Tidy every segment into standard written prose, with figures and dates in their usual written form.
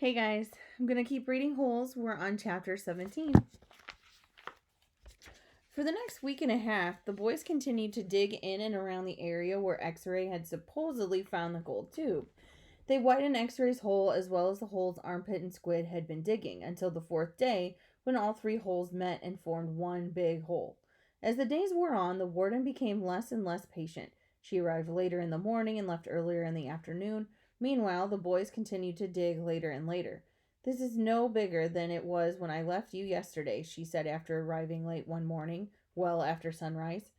Hey guys, I'm going to keep reading Holes. We're on chapter 17. For the next week and a half, the boys continued to dig in and around the area where X Ray had supposedly found the gold tube. They widened X Ray's hole as well as the holes Armpit and Squid had been digging until the fourth day when all three holes met and formed one big hole. As the days wore on, the warden became less and less patient. She arrived later in the morning and left earlier in the afternoon. Meanwhile, the boys continued to dig later and later. "This is no bigger than it was when I left you yesterday," she said after arriving late one morning, well after sunrise.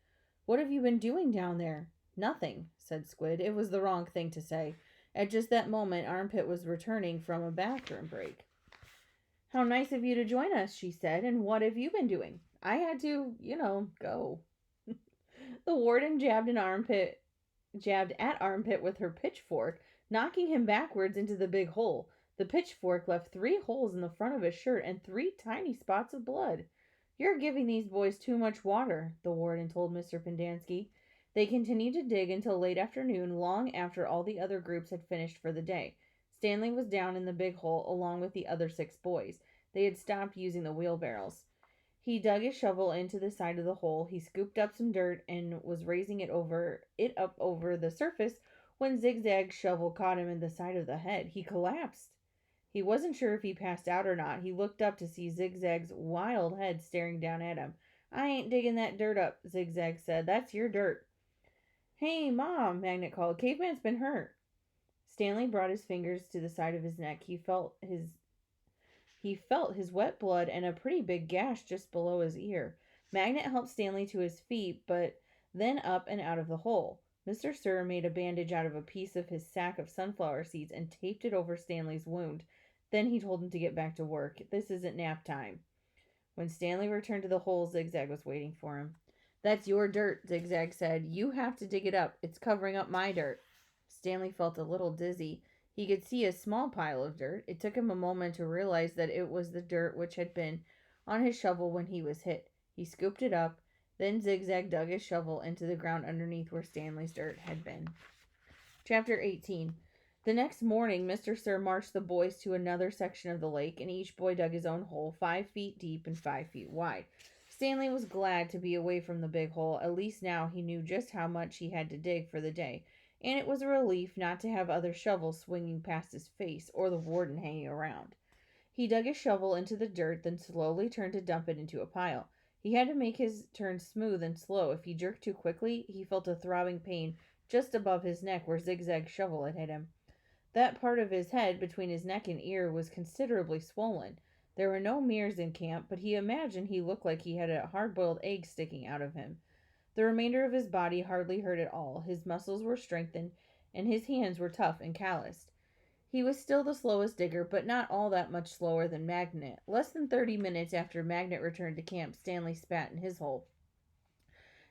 "What have you been doing down there?" "Nothing," said Squid. It was the wrong thing to say. At just that moment, Armpit was returning from a bathroom break. "How nice of you to join us," she said. "And what have you been doing?" "I had to, go." The warden jabbed at Armpit with her pitchfork, knocking him backwards into the big hole. The pitchfork left 3 holes in the front of his shirt and 3 tiny spots of blood. "You're giving these boys too much water," the warden told Mr. Pendanski. They continued to dig until late afternoon, long after all the other groups had finished for the day. Stanley was down in the big hole along with the other 6 boys. They had stopped using the wheelbarrows. He dug his shovel into the side of the hole. He scooped up some dirt and was raising it up over the surface when Zigzag's shovel caught him in the side of the head. He collapsed. He wasn't sure if he passed out or not. He looked up to see Zigzag's wild head staring down at him. "I ain't digging that dirt up," Zigzag said. "That's your dirt." "Hey, Mom," Magnet called. "Caveman's been hurt." Stanley brought his fingers to the side of his neck. He felt his wet blood and a pretty big gash just below his ear. Magnet helped Stanley to his feet, but then up and out of the hole. Mr. Sir made a bandage out of a piece of his sack of sunflower seeds and taped it over Stanley's wound. Then he told him to get back to work. "This isn't nap time." When Stanley returned to the hole, Zigzag was waiting for him. "That's your dirt," Zigzag said. "You have to dig it up. It's covering up my dirt." Stanley felt a little dizzy. He could see a small pile of dirt. It took him a moment to realize that it was the dirt which had been on his shovel when he was hit. He scooped it up. Then Zigzag dug his shovel into the ground underneath where Stanley's dirt had been. Chapter 18. The next morning, Mr. Sir marched the boys to another section of the lake, and each boy dug his own hole, 5 feet deep and 5 feet wide. Stanley was glad to be away from the big hole. At least now he knew just how much he had to dig for the day, and it was a relief not to have other shovels swinging past his face or the warden hanging around. He dug his shovel into the dirt, then slowly turned to dump it into a pile. He had to make his turn smooth and slow. If he jerked too quickly, he felt a throbbing pain just above his neck where Zigzag's shovel had hit him. That part of his head between his neck and ear was considerably swollen. There were no mirrors in camp, but he imagined he looked like he had a hard-boiled egg sticking out of him. The remainder of his body hardly hurt at all. His muscles were strengthened, and his hands were tough and calloused. He was still the slowest digger, but not all that much slower than Magnet. Less than 30 minutes after Magnet returned to camp, Stanley spat in his hole.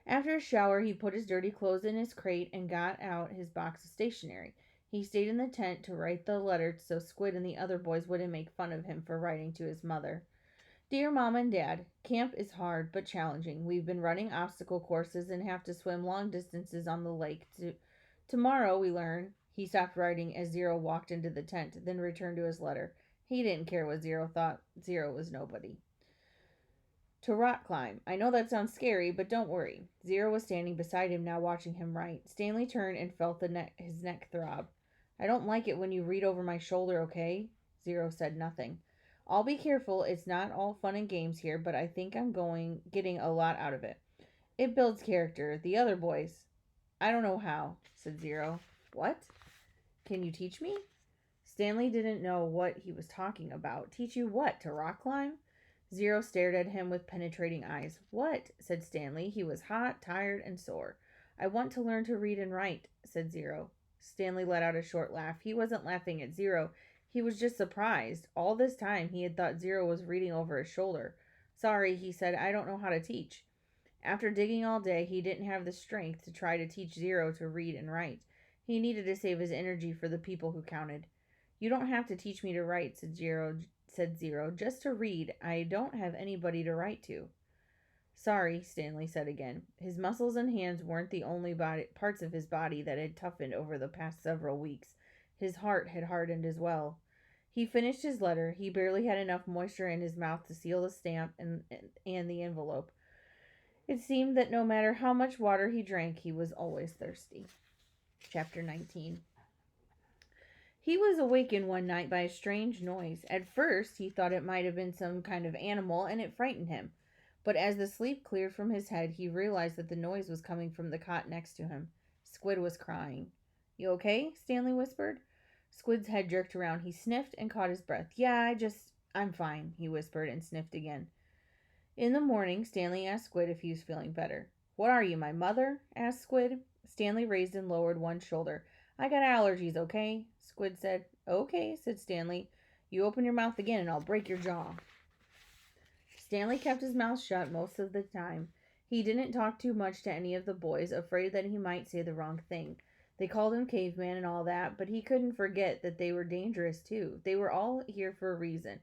After a shower, he put his dirty clothes in his crate and got out his box of stationery. He stayed in the tent to write the letter so Squid and the other boys wouldn't make fun of him for writing to his mother. "Dear Mom and Dad, camp is hard but challenging. We've been running obstacle courses and have to swim long distances on the lake. Tomorrow we learn." He stopped writing as Zero walked into the tent, then returned to his letter. He didn't care what Zero thought. Zero was nobody. "To rock climb. I know that sounds scary, but don't worry." Zero was standing beside him now, watching him write. Stanley turned and felt his neck throb. "I don't like it when you read over my shoulder, okay?" Zero said nothing. "I'll be careful. It's not all fun and games here, but I think I'm getting a lot out of it. It builds character. The other boys—" "I don't know how," said Zero. "What? Can you teach me?" Stanley didn't know what he was talking about. "Teach you what? To rock climb?" Zero stared at him with penetrating eyes. "What?" said Stanley. He was hot, tired, and sore. "I want to learn to read and write," said Zero. Stanley let out a short laugh. He wasn't laughing at Zero. He was just surprised. All this time he had thought Zero was reading over his shoulder. "Sorry," he said. "I don't know how to teach." After digging all day, he didn't have the strength to try to teach Zero to read and write. He needed to save his energy for the people who counted. "You don't have to teach me to write," said Zero. "Just to read. I don't have anybody to write to." "Sorry," Stanley said again. His muscles and hands weren't the only parts of his body that had toughened over the past several weeks. His heart had hardened as well. He finished his letter. He barely had enough moisture in his mouth to seal the stamp and the envelope. It seemed that no matter how much water he drank, he was always thirsty. Chapter 19. He was awakened one night by a strange noise. At first, he thought it might have been some kind of animal, and it frightened him. But as the sleep cleared from his head, he realized that the noise was coming from the cot next to him. Squid was crying. "You okay?" Stanley whispered. Squid's head jerked around. He sniffed and caught his breath. "Yeah, I'm fine," he whispered and sniffed again. In the morning, Stanley asked Squid if he was feeling better. "What are you, my mother?" asked Squid. Stanley raised and lowered one shoulder. "I got allergies, okay?" Squid said. "Okay," said Stanley. "You open your mouth again and I'll break your jaw." Stanley kept his mouth shut most of the time. He didn't talk too much to any of the boys, afraid that he might say the wrong thing. They called him caveman and all that, but he couldn't forget that they were dangerous too. They were all here for a reason.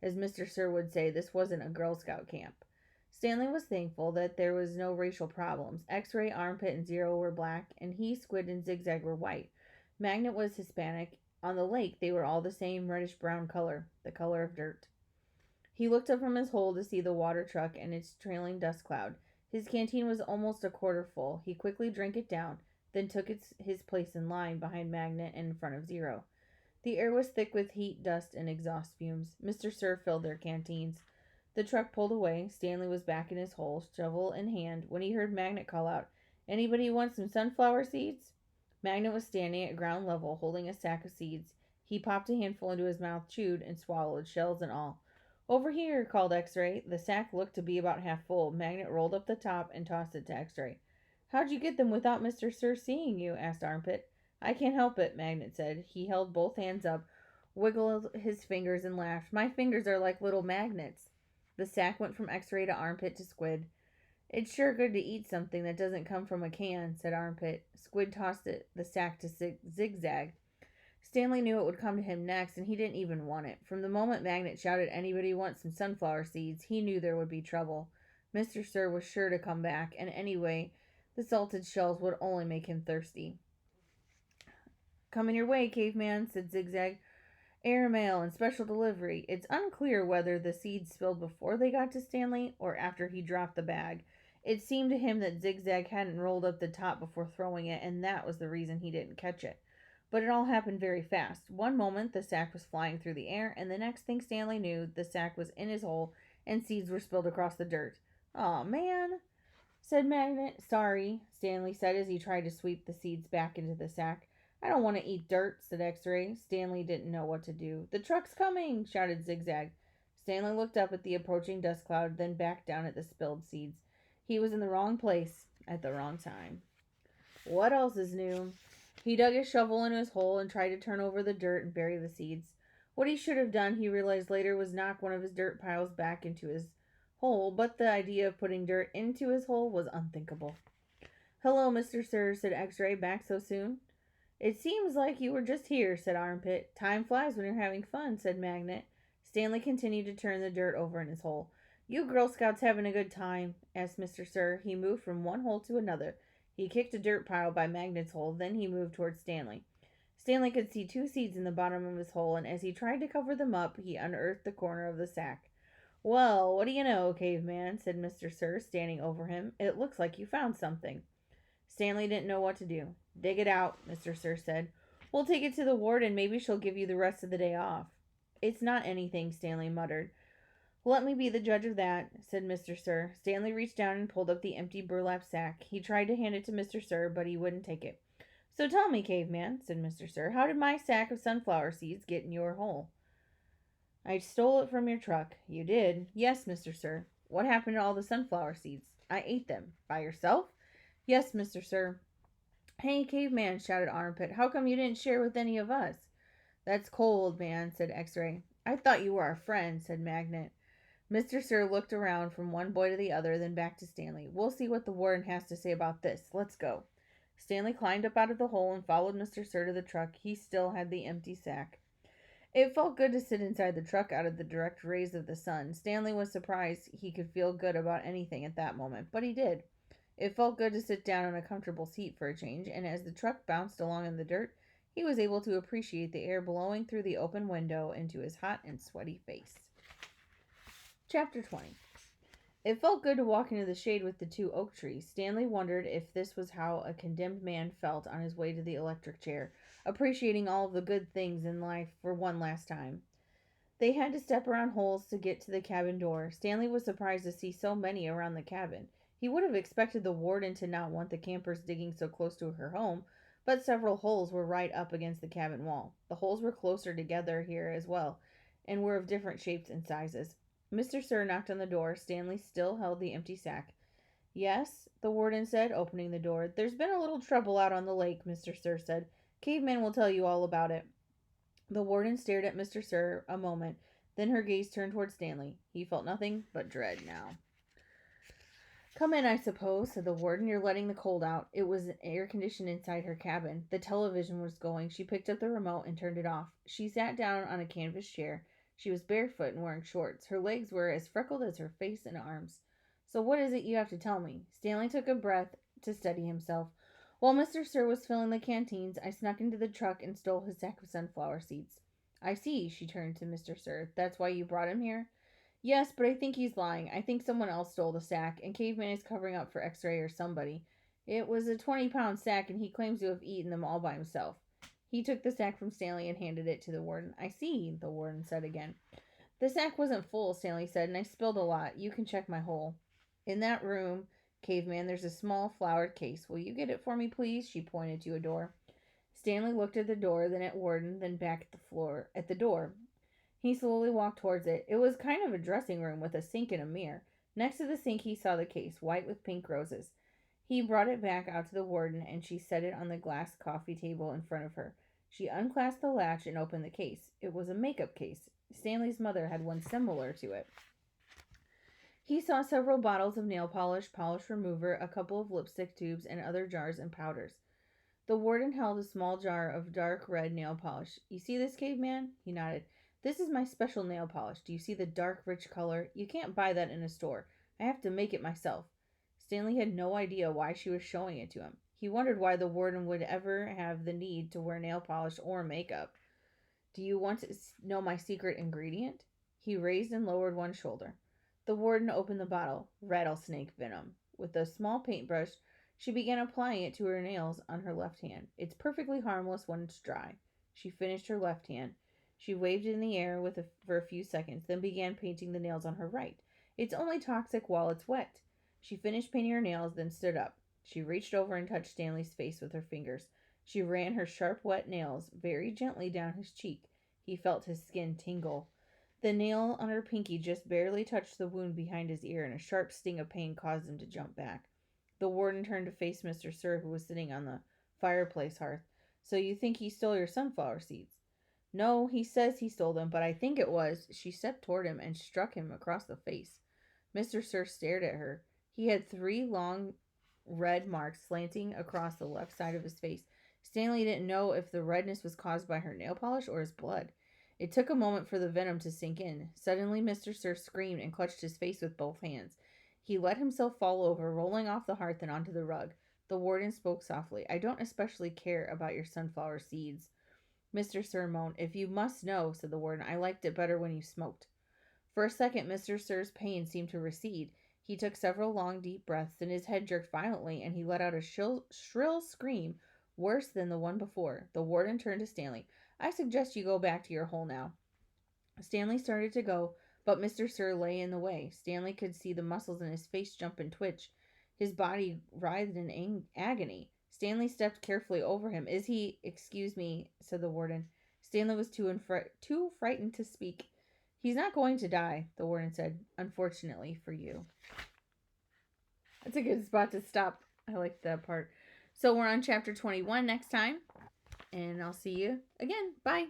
As Mr. Sir would say, this wasn't a Girl Scout camp. Stanley was thankful that there was no racial problems. X-Ray, Armpit, and Zero were black, and he, Squid, and Zigzag were white. Magnet was Hispanic. On the lake, they were all the same reddish-brown color, the color of dirt. He looked up from his hole to see the water truck and its trailing dust cloud. His canteen was almost a quarter full. He quickly drank it down, then took his place in line behind Magnet and in front of Zero. The air was thick with heat, dust, and exhaust fumes. Mr. Sir filled their canteens. The truck pulled away. Stanley was back in his hole, shovel in hand, when he heard Magnet call out, "Anybody want some sunflower seeds?" Magnet was standing at ground level, holding a sack of seeds. He popped a handful into his mouth, chewed, and swallowed, shells and all. "Over here," called X-Ray. The sack looked to be about half full. Magnet rolled up the top and tossed it to X-Ray. "How'd you get them without Mr. Sir seeing you?" asked Armpit. "I can't help it," Magnet said. He held both hands up, wiggled his fingers, and laughed. "My fingers are like little magnets." The sack went from X-Ray to Armpit to Squid. "It's sure good to eat something that doesn't come from a can," said Armpit. Squid tossed the sack to Zigzag. Stanley knew it would come to him next, and he didn't even want it. From the moment Magnet shouted, "Anybody want some sunflower seeds?" he knew there would be trouble. Mr. Sir was sure to come back, and anyway, the salted shells would only make him thirsty. "Coming your way, caveman," said Zigzag. "Airmail and special delivery." It's unclear whether the seeds spilled before they got to Stanley or after he dropped the bag. It seemed to him that Zigzag hadn't rolled up the top before throwing it, and that was the reason he didn't catch it. But it all happened very fast. One moment the sack was flying through the air, and the next thing Stanley knew, the sack was in his hole, and seeds were spilled across the dirt. "Aw, man," said Magnet. "Sorry," Stanley said as he tried to sweep the seeds back into the sack. "I don't want to eat dirt," said X-Ray. Stanley didn't know what to do. "The truck's coming!" shouted Zigzag. Stanley looked up at the approaching dust cloud, then back down at the spilled seeds. He was in the wrong place at the wrong time. What else is new? He dug his shovel in his hole and tried to turn over the dirt and bury the seeds. What he should have done, he realized later, was knock one of his dirt piles back into his hole, but the idea of putting dirt into his hole was unthinkable. "Hello, Mr. Sir," said X-Ray. "Back so soon?" "It seems like you were just here," said Armpit. "Time flies when you're having fun," said Magnet. Stanley continued to turn the dirt over in his hole. "You Girl Scouts having a good time?" asked Mr. Sir. He moved from one hole to another. He kicked a dirt pile by Magnet's hole, then he moved towards Stanley. Stanley could see 2 seeds in the bottom of his hole, and as he tried to cover them up, he unearthed the corner of the sack. "Well, what do you know, caveman?" said Mr. Sir, standing over him. "It looks like you found something." Stanley didn't know what to do. "Dig it out," Mr. Sir said. "We'll take it to the warden. Maybe she'll give you the rest of the day off." "It's not anything," Stanley muttered. "Let me be the judge of that," said Mr. Sir. Stanley reached down and pulled up the empty burlap sack. He tried to hand it to Mr. Sir, but he wouldn't take it. "So tell me, caveman," said Mr. Sir, "how did my sack of sunflower seeds get in your hole?" "I stole it from your truck." "You did?" "Yes, Mr. Sir." "What happened to all the sunflower seeds?" "I ate them." "By yourself?" "Yes, Mr. Sir." "Hey, caveman," shouted Armpit, "how come you didn't share with any of us?" "That's cold, man," said X-Ray. "I thought you were our friend," said Magnet. Mr. Sir looked around from one boy to the other, then back to Stanley. "We'll see what the warden has to say about this. Let's go." Stanley climbed up out of the hole and followed Mr. Sir to the truck. He still had the empty sack. It felt good to sit inside the truck out of the direct rays of the sun. Stanley was surprised he could feel good about anything at that moment, but he did. It felt good to sit down on a comfortable seat for a change, and as the truck bounced along in the dirt, He was able to appreciate the air blowing through the open window into his hot and sweaty face. Chapter 20. It felt good to walk into the shade with the two oak trees. Stanley wondered if this was how a condemned man felt on his way to the electric chair, appreciating all of the good things in life for one last time. They had to step around holes to get to the cabin door. Stanley was surprised to see so many around the cabin. He would have expected the warden to not want the campers digging so close to her home, but several holes were right up against the cabin wall. The holes were closer together here as well, and were of different shapes and sizes. Mr. Sir knocked on the door. Stanley still held the empty sack. Yes, the warden said, opening the door. There's been a little trouble out on the lake, Mr. Sir said. Caveman will tell you all about it. The warden stared at Mr. Sir a moment, then her gaze turned toward Stanley. He felt nothing but dread now. Come in, I suppose, said the warden. You're letting the cold out. It was air conditioned inside her cabin. The television was going. She picked up the remote and turned it off. She sat down on a canvas chair. She was barefoot and wearing shorts. Her legs were as freckled as her face and arms. So what is it you have to tell me? Stanley took a breath to steady himself. While Mr. Sir was filling the canteens, I snuck into the truck and stole his sack of sunflower seeds. I see, she turned to Mr. Sir. That's why you brought him here? Yes, but I think he's lying. I think someone else stole the sack, and Caveman is covering up for X-Ray or somebody. It was a 20-pound sack, and he claims to have eaten them all by himself. He took the sack from Stanley and handed it to the warden. I see, the warden said again. The sack wasn't full, Stanley said, and I spilled a lot. You can check my hole. In that room, Caveman, there's a small flowered case. Will you get it for me, please? She pointed to a door. Stanley looked at the door, then at Warden, then back at the door. He slowly walked towards it. It was kind of a dressing room with a sink and a mirror. Next to the sink, he saw the case, white with pink roses. He brought it back out to the warden, and she set it on the glass coffee table in front of her. She unclasped the latch and opened the case. It was a makeup case. Stanley's mother had one similar to it. He saw several bottles of nail polish, polish remover, a couple of lipstick tubes, and other jars and powders. The warden held a small jar of dark red nail polish. You see this, Caveman? He nodded. This is my special nail polish. Do you see the dark, rich color? You can't buy that in a store. I have to make it myself. Stanley had no idea why she was showing it to him. He wondered why the warden would ever have the need to wear nail polish or makeup. Do you want to know my secret ingredient? He raised and lowered one shoulder. The warden opened the bottle. Rattlesnake venom. With a small paintbrush, she began applying it to her nails on her left hand. It's perfectly harmless when it's dry. She finished her left hand. She waved in the air for a few seconds, then began painting the nails on her right. It's only toxic while it's wet. She finished painting her nails, then stood up. She reached over and touched Stanley's face with her fingers. She ran her sharp, wet nails very gently down his cheek. He felt his skin tingle. The nail on her pinky just barely touched the wound behind his ear, and a sharp sting of pain caused him to jump back. The warden turned to face Mr. Sir, who was sitting on the fireplace hearth. So you think he stole your sunflower seeds? No, he says he stole them, but I think it was. She stepped toward him and struck him across the face. Mr. Sir stared at her. He had 3 long red marks slanting across the left side of his face. Stanley didn't know if the redness was caused by her nail polish or his blood. It took a moment for the venom to sink in. Suddenly, Mr. Sir screamed and clutched his face with both hands. He let himself fall over, rolling off the hearth and onto the rug. The warden spoke softly. I don't especially care about your sunflower seeds. Mr. Sir moaned. If you must know, said the warden, I liked it better when you smoked. For a second, Mr. Sir's pain seemed to recede. He took several long, deep breaths, then his head jerked violently, and he let out a shrill scream, worse than the one before. The warden turned to Stanley. I suggest you go back to your hole now. Stanley started to go, but Mr. Sir lay in the way. Stanley could see the muscles in his face jump and twitch. His body writhed in agony. Stanley stepped carefully over him. Excuse me, said the warden. Stanley was too frightened to speak. He's not going to die, the warden said, unfortunately for you. That's a good spot to stop. I like that part. So we're on chapter 21 next time, and I'll see you again. Bye.